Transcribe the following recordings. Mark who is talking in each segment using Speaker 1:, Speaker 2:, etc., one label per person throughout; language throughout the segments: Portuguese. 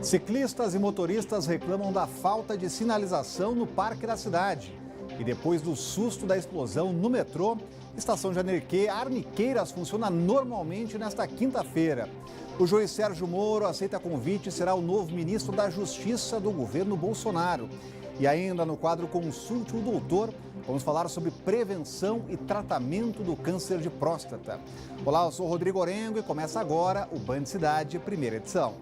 Speaker 1: Ciclistas e motoristas reclamam da falta de sinalização no parque da cidade. E depois do susto da explosão no metrô, Estação Arniqueiras funciona normalmente nesta quinta-feira. O juiz Sérgio Moro aceita convite e será o novo ministro da Justiça do governo Bolsonaro. E ainda no quadro Consulte o Doutor, vamos falar sobre prevenção e tratamento do câncer de próstata. Olá, eu sou o Rodrigo Orengo e começa agora o Band Cidade, primeira edição.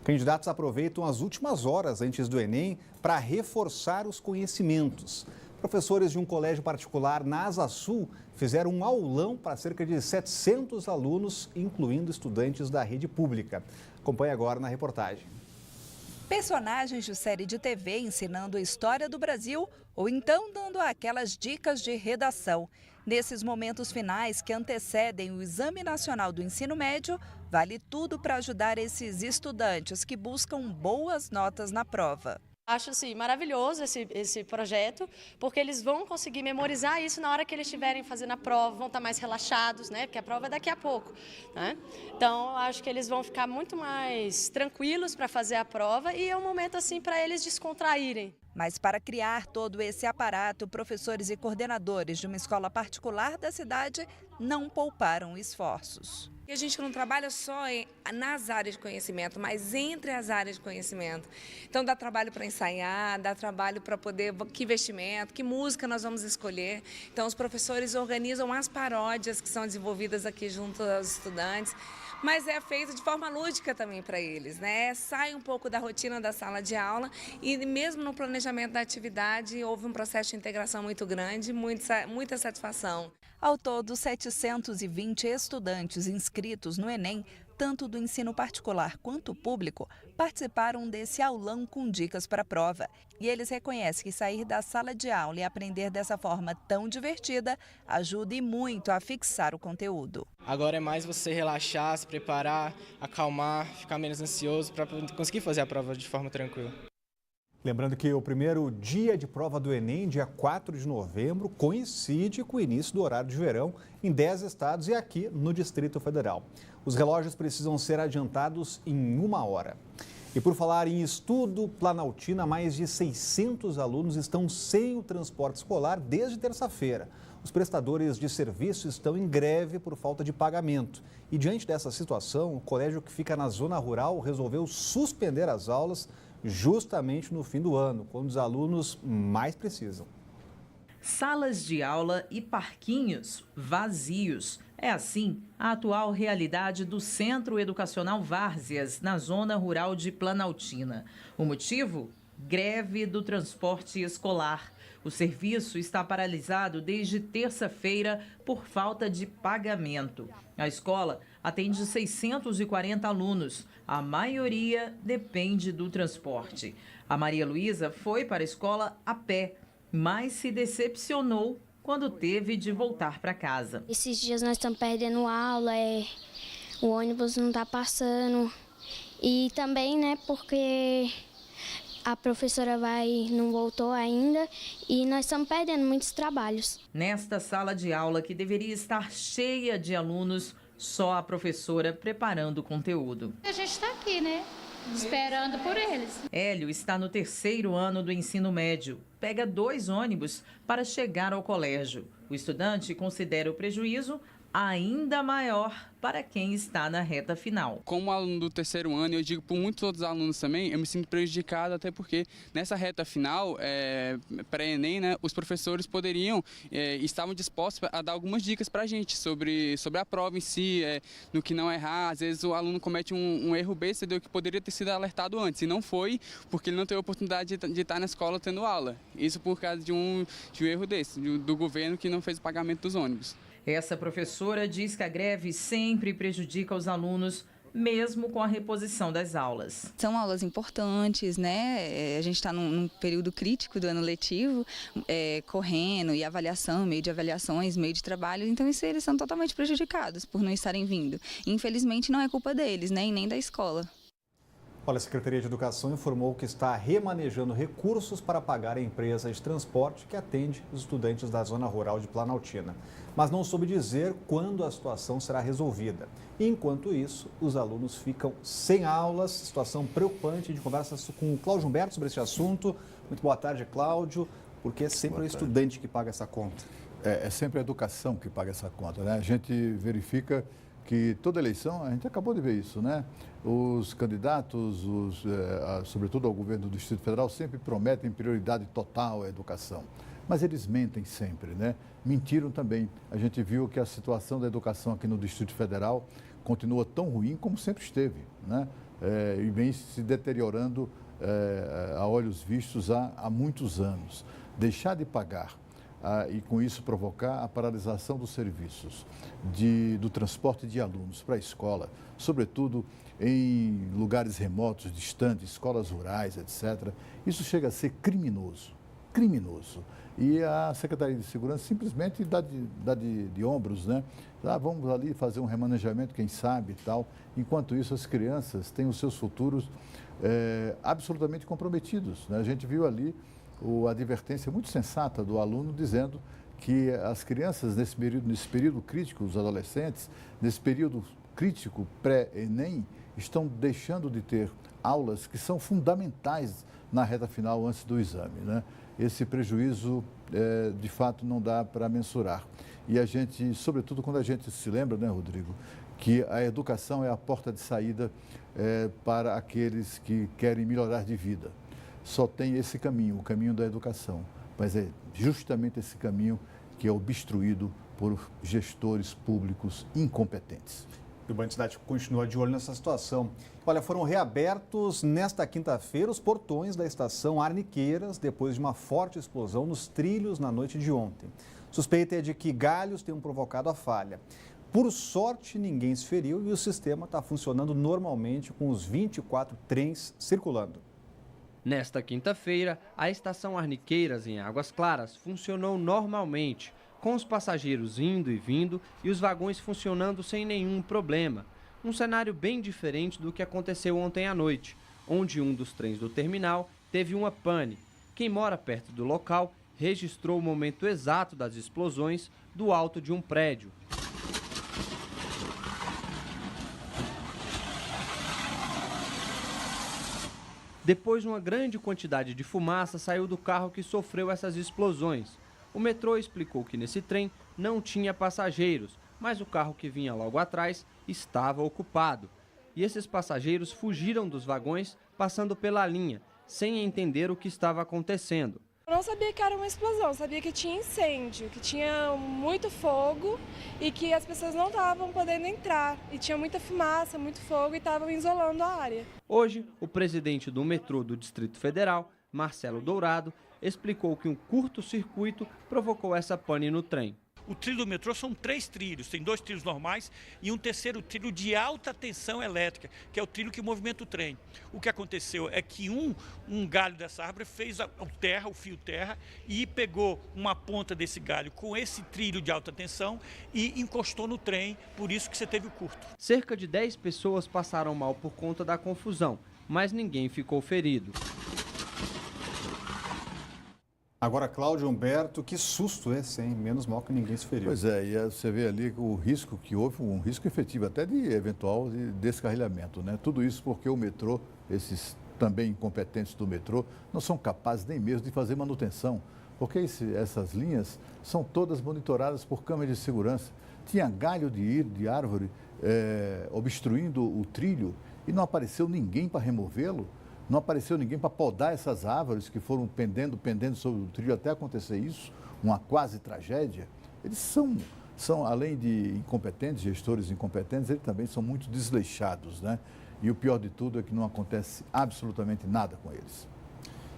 Speaker 1: Candidatos aproveitam as últimas horas antes do Enem para reforçar os conhecimentos. Professores de um colégio particular na Asa Sul fizeram um aulão para cerca de 700 alunos, incluindo estudantes da rede pública. Acompanhe agora na reportagem.
Speaker 2: Personagens de série de TV ensinando a história do Brasil ou então dando aquelas dicas de redação. Nesses momentos finais que antecedem o Exame Nacional do Ensino Médio, vale tudo para ajudar esses estudantes que buscam boas notas na prova.
Speaker 3: Acho assim, maravilhoso esse projeto, porque eles vão conseguir memorizar isso na hora que eles estiverem fazendo a prova, vão estar mais relaxados, né? Porque a prova é daqui a pouco, né? Então, acho que eles vão ficar muito mais tranquilos para fazer a prova e é um momento assim para eles descontraírem.
Speaker 2: Mas para criar todo esse aparato, professores e coordenadores de uma escola particular da cidade não pouparam esforços.
Speaker 4: E a gente não trabalha só nas áreas de conhecimento, mas entre as áreas de conhecimento. Então dá trabalho para ensaiar, dá trabalho para poder, que vestimento, que música nós vamos escolher. Então os professores organizam as paródias que são desenvolvidas aqui junto aos estudantes. Mas é feito de forma lúdica também para eles, né? Sai um pouco da rotina da sala de aula e mesmo no planejamento da atividade houve um processo de integração muito grande, muita satisfação.
Speaker 2: Ao todo, 720 estudantes inscritos no Enem, tanto do ensino particular quanto público, participaram desse aulão com dicas para a prova. E eles reconhecem que sair da sala de aula e aprender dessa forma tão divertida ajuda e muito a fixar o conteúdo.
Speaker 5: Agora é mais você relaxar, se preparar, acalmar, ficar menos ansioso para conseguir fazer a prova de forma tranquila.
Speaker 1: Lembrando que o primeiro dia de prova do Enem, dia 4 de novembro, coincide com o início do horário de verão em 10 estados e aqui no Distrito Federal. Os relógios precisam ser adiantados em 1 hora. E por falar em estudo, Planaltina, mais de 600 alunos estão sem o transporte escolar desde terça-feira. Os prestadores de serviço estão em greve por falta de pagamento. E diante dessa situação, o colégio que fica na zona rural resolveu suspender as aulas justamente no fim do ano, quando os alunos mais precisam.
Speaker 6: Salas de aula e parquinhos vazios. É assim a atual realidade do Centro Educacional Várzeas, na zona rural de Planaltina. O motivo? Greve do transporte escolar. O serviço está paralisado desde terça-feira por falta de pagamento. A escola atende 640 alunos. A maioria depende do transporte. A Maria Luísa foi para a escola a pé, mas se decepcionou quando teve de voltar para casa.
Speaker 7: Esses dias nós estamos perdendo aula, o ônibus não está passando. E também, né, porque a professora não voltou ainda e nós estamos perdendo muitos trabalhos.
Speaker 6: Nesta sala de aula, que deveria estar cheia de alunos, só a professora preparando o conteúdo.
Speaker 8: A gente está aqui, né? Esperando por eles.
Speaker 6: Hélio está no 3º ano do ensino médio. Pega 2 ônibus para chegar ao colégio. O estudante considera o prejuízo ainda maior para quem está na reta final.
Speaker 9: Como aluno do 3º ano, eu digo por muitos outros alunos também, eu me sinto prejudicado, até porque nessa reta final, pré-ENEM, né, os professores poderiam, estavam dispostos a dar algumas dicas para a gente sobre a prova em si, no que não errar. Às vezes o aluno comete um erro besta, entendeu, que poderia ter sido alertado antes, e não foi porque ele não teve a oportunidade de estar na escola tendo aula. Isso por causa de um erro desse, do governo que não fez o pagamento dos ônibus.
Speaker 6: Essa professora diz que a greve sempre prejudica os alunos, mesmo com a reposição das aulas.
Speaker 10: São aulas importantes, né? A gente está num período crítico do ano letivo, correndo e avaliação, meio de avaliações, meio de trabalho, então isso, eles são totalmente prejudicados por não estarem vindo. Infelizmente não é culpa deles, né? E nem da escola.
Speaker 1: Olha, a Secretaria de Educação informou que está remanejando recursos para pagar a empresa de transporte que atende os estudantes da zona rural de Planaltina. Mas não soube dizer quando a situação será resolvida. E, enquanto isso, os alunos ficam sem aulas, situação preocupante. A gente conversa com o Cláudio Humberto sobre esse assunto. Muito boa tarde, Cláudio, porque é sempre o estudante que paga essa conta.
Speaker 11: É sempre a educação que paga essa conta, né? A gente verifica que toda eleição, a gente acabou de ver isso, né? Os candidatos, sobretudo ao governo do Distrito Federal, sempre prometem prioridade total à educação. Mas eles mentem sempre, né? Mentiram também. A gente viu que a situação da educação aqui no Distrito Federal continua tão ruim como sempre esteve, né? E vem se deteriorando a olhos vistos há muitos anos. Deixar de pagar e com isso provocar a paralisação dos serviços do transporte de alunos para a escola, sobretudo em lugares remotos, distantes, escolas rurais, etc. Isso chega a ser criminoso. E a Secretaria de Segurança simplesmente dá de ombros, né? Vamos ali fazer um remanejamento, quem sabe e tal. Enquanto isso, as crianças têm os seus futuros absolutamente comprometidos, né? A gente viu ali a advertência muito sensata do aluno dizendo que as crianças, nesse período crítico, os adolescentes, nesse período crítico pré-ENEM, estão deixando de ter aulas que são fundamentais na reta final antes do exame, né? Esse prejuízo, de fato, não dá para mensurar. E a gente, sobretudo quando a gente se lembra, né, Rodrigo, que a educação é a porta de saída para aqueles que querem melhorar de vida. Só tem esse caminho, o caminho da educação, mas é justamente esse caminho que é obstruído por gestores públicos incompetentes.
Speaker 1: E o Band Cidade continua de olho nessa situação. Olha, foram reabertos nesta quinta-feira os portões da estação Arniqueiras depois de uma forte explosão nos trilhos na noite de ontem. Suspeita é de que galhos tenham provocado a falha. Por sorte, ninguém se feriu e o sistema está funcionando normalmente com os 24 trens circulando.
Speaker 12: Nesta quinta-feira, a estação Arniqueiras, em Águas Claras, funcionou normalmente, com os passageiros indo e vindo e os vagões funcionando sem nenhum problema. Um cenário bem diferente do que aconteceu ontem à noite, onde um dos trens do terminal teve uma pane. Quem mora perto do local registrou o momento exato das explosões do alto de um prédio. Depois, uma grande quantidade de fumaça saiu do carro que sofreu essas explosões. O metrô explicou que nesse trem não tinha passageiros, mas o carro que vinha logo atrás estava ocupado. E esses passageiros fugiram dos vagões, passando pela linha, sem entender o que estava acontecendo.
Speaker 13: Eu não sabia que era uma explosão, sabia que tinha incêndio, que tinha muito fogo e que as pessoas não estavam podendo entrar. E tinha muita fumaça, muito fogo e estavam isolando a área.
Speaker 12: Hoje, o presidente do metrô do Distrito Federal, Marcelo Dourado, explicou que um curto-circuito provocou essa pane no trem.
Speaker 14: O trilho do metrô são 3 trilhos, tem 2 trilhos normais e um terceiro trilho de alta tensão elétrica, que é o trilho que movimenta o trem. O que aconteceu é que um galho dessa árvore fez o fio terra e pegou uma ponta desse galho com esse trilho de alta tensão e encostou no trem, por isso que você teve o curto.
Speaker 12: Cerca de 10 pessoas passaram mal por conta da confusão, mas ninguém ficou ferido.
Speaker 1: Agora, Cláudio Humberto, que susto esse, hein? Menos mal que ninguém se feriu.
Speaker 11: Pois é, e você vê ali o risco que houve, um risco efetivo, até de eventual descarrilhamento, né? Tudo isso porque o metrô, esses também incompetentes do metrô, não são capazes nem mesmo de fazer manutenção, porque essas linhas são todas monitoradas por câmeras de segurança. Tinha galho de árvore obstruindo o trilho e não apareceu ninguém para removê-lo. Não apareceu ninguém para podar essas árvores que foram pendendo sobre o trilho até acontecer isso, uma quase tragédia. Eles são além de incompetentes, gestores incompetentes, eles também são muito desleixados, né? E o pior de tudo é que não acontece absolutamente nada com eles.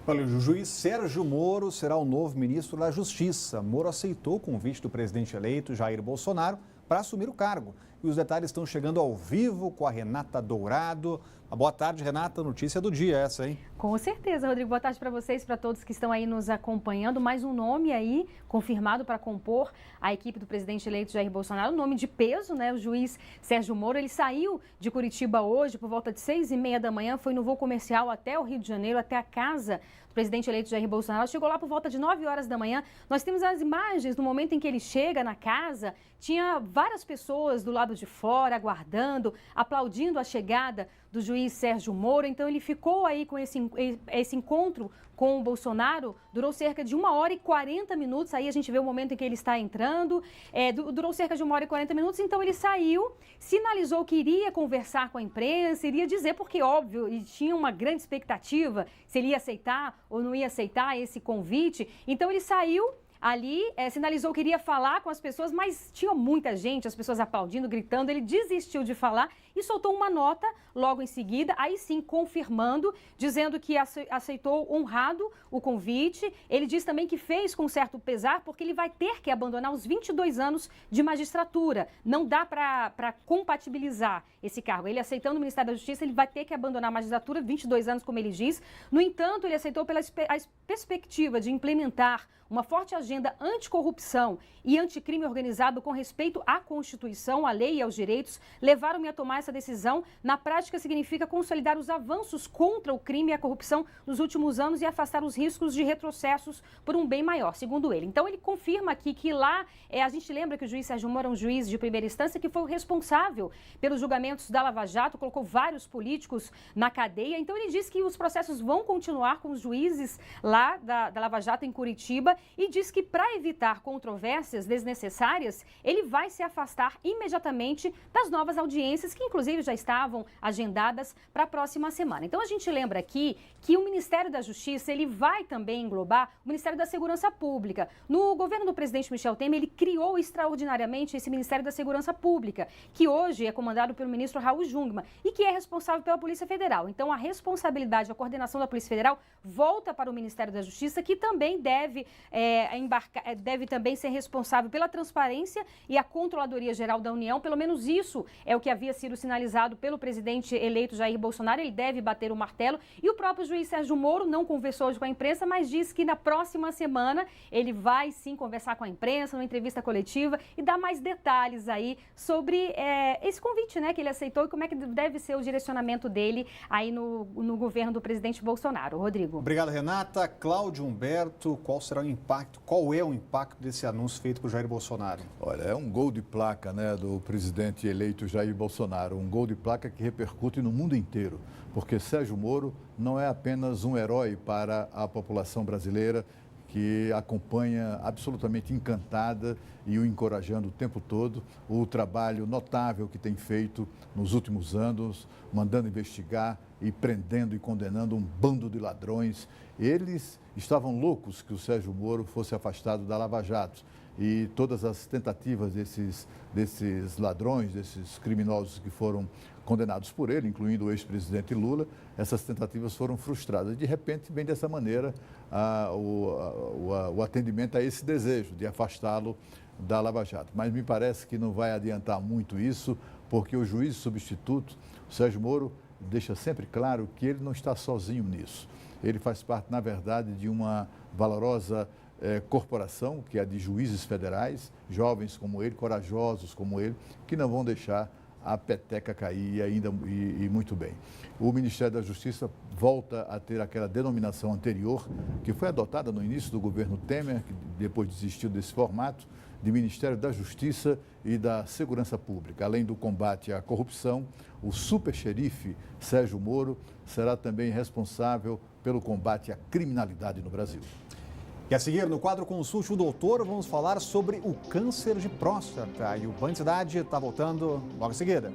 Speaker 1: Olha, o juiz Sérgio Moro será o novo ministro da Justiça. Moro aceitou o convite do presidente eleito, Jair Bolsonaro, para assumir o cargo. E os detalhes estão chegando ao vivo com a Renata Dourado. Uma boa tarde, Renata. Notícia do dia essa, hein?
Speaker 15: Com certeza, Rodrigo. Boa tarde para vocês, para todos que estão aí nos acompanhando. Mais um nome aí confirmado para compor a equipe do presidente eleito Jair Bolsonaro. Um nome de peso, né? O juiz Sérgio Moro. Ele saiu de Curitiba hoje por volta de 6h30 da manhã. Foi no voo comercial até o Rio de Janeiro, até a casa do presidente eleito Jair Bolsonaro. Chegou lá por volta de 9 horas da manhã. Nós temos as imagens no momento em que ele chega na casa. Tinha várias pessoas do lado de fora, aguardando, aplaudindo a chegada do juiz Sérgio Moro. Então ele ficou aí com esse encontro com o Bolsonaro, durou cerca de 1h40. Aí a gente vê o momento em que ele está entrando, durou cerca de 1h40. Então ele saiu, sinalizou que iria conversar com a imprensa, iria dizer, porque óbvio, e tinha uma grande expectativa se ele ia aceitar ou não ia aceitar esse convite. Então ele saiu ali, sinalizou que iria falar com as pessoas, mas tinha muita gente, as pessoas aplaudindo, gritando. Ele desistiu de falar e soltou uma nota logo em seguida, aí sim confirmando, dizendo que aceitou honrado o convite. Ele diz também que fez com certo pesar, porque ele vai ter que abandonar os 22 anos de magistratura. Não dá para compatibilizar esse cargo. Ele aceitando o Ministério da Justiça, ele vai ter que abandonar a magistratura, 22 anos, como ele diz. No entanto, ele aceitou pela perspectiva de implementar uma forte agenda anticorrupção e anticrime organizado com respeito à Constituição, à lei e aos direitos. Levaram-me a tomar essa decisão. Na prática, significa consolidar os avanços contra o crime e a corrupção nos últimos anos e afastar os riscos de retrocessos por um bem maior, segundo ele. Então, ele confirma aqui que lá, a gente lembra que o juiz Sérgio Moro é um juiz de primeira instância que foi o responsável pelos julgamentos da Lava Jato, colocou vários políticos na cadeia. Então, ele diz que os processos vão continuar com os juízes lá da Lava Jato em Curitiba e diz que, para evitar controvérsias desnecessárias, ele vai se afastar imediatamente das novas audiências, que inclusive já estavam agendadas para a próxima semana. Então, a gente lembra aqui que o Ministério da Justiça, ele vai também englobar o Ministério da Segurança Pública. No governo do presidente Michel Temer, ele criou extraordinariamente esse Ministério da Segurança Pública, que hoje é comandado pelo ministro Raul Jungmann e que é responsável pela Polícia Federal. Então, a responsabilidade, a coordenação da Polícia Federal volta para o Ministério da Justiça, que também deve também ser responsável pela transparência e a Controladoria Geral da União. Pelo menos isso é o que havia sido sinalizado pelo presidente eleito Jair Bolsonaro. Ele deve bater o martelo. E o próprio juiz Sérgio Moro não conversou hoje com a imprensa, mas disse que na próxima semana ele vai sim conversar com a imprensa, numa entrevista coletiva, e dar mais detalhes aí sobre esse convite, né, que ele aceitou e como é que deve ser o direcionamento dele aí no governo do presidente Bolsonaro. Rodrigo.
Speaker 1: Obrigado, Renata. Cláudio Humberto, qual será o impacto, qual é o impacto desse anúncio feito por Jair Bolsonaro?
Speaker 11: Olha, é um gol de placa, né, do presidente eleito Jair Bolsonaro, um gol de placa que repercute no mundo inteiro, porque Sérgio Moro não é apenas um herói para a população brasileira, que acompanha absolutamente encantada e o encorajando o tempo todo, o trabalho notável que tem feito nos últimos anos, mandando investigar e prendendo e condenando um bando de ladrões. Eles estavam loucos que o Sérgio Moro fosse afastado da Lava Jato. E todas as tentativas desses ladrões, desses criminosos que foram condenados por ele, incluindo o ex-presidente Lula, essas tentativas foram frustradas. De repente, vem dessa maneira o atendimento a esse desejo de afastá-lo da Lava Jato. Mas me parece que não vai adiantar muito isso, porque o juiz substituto, o Sérgio Moro, deixa sempre claro que ele não está sozinho nisso. Ele faz parte, na verdade, de uma valorosa corporação, que é a de juízes federais, jovens como ele, corajosos como ele, que não vão deixar a peteca cair e muito bem. O Ministério da Justiça volta a ter aquela denominação anterior, que foi adotada no início do governo Temer, que depois desistiu desse formato, de Ministério da Justiça e da Segurança Pública. Além do combate à corrupção, o superxerife Sérgio Moro será também responsável pelo combate à criminalidade no Brasil.
Speaker 1: E a seguir, no quadro Consulte o Doutor, vamos falar sobre o câncer de próstata. E o Band Cidade está voltando logo em seguida.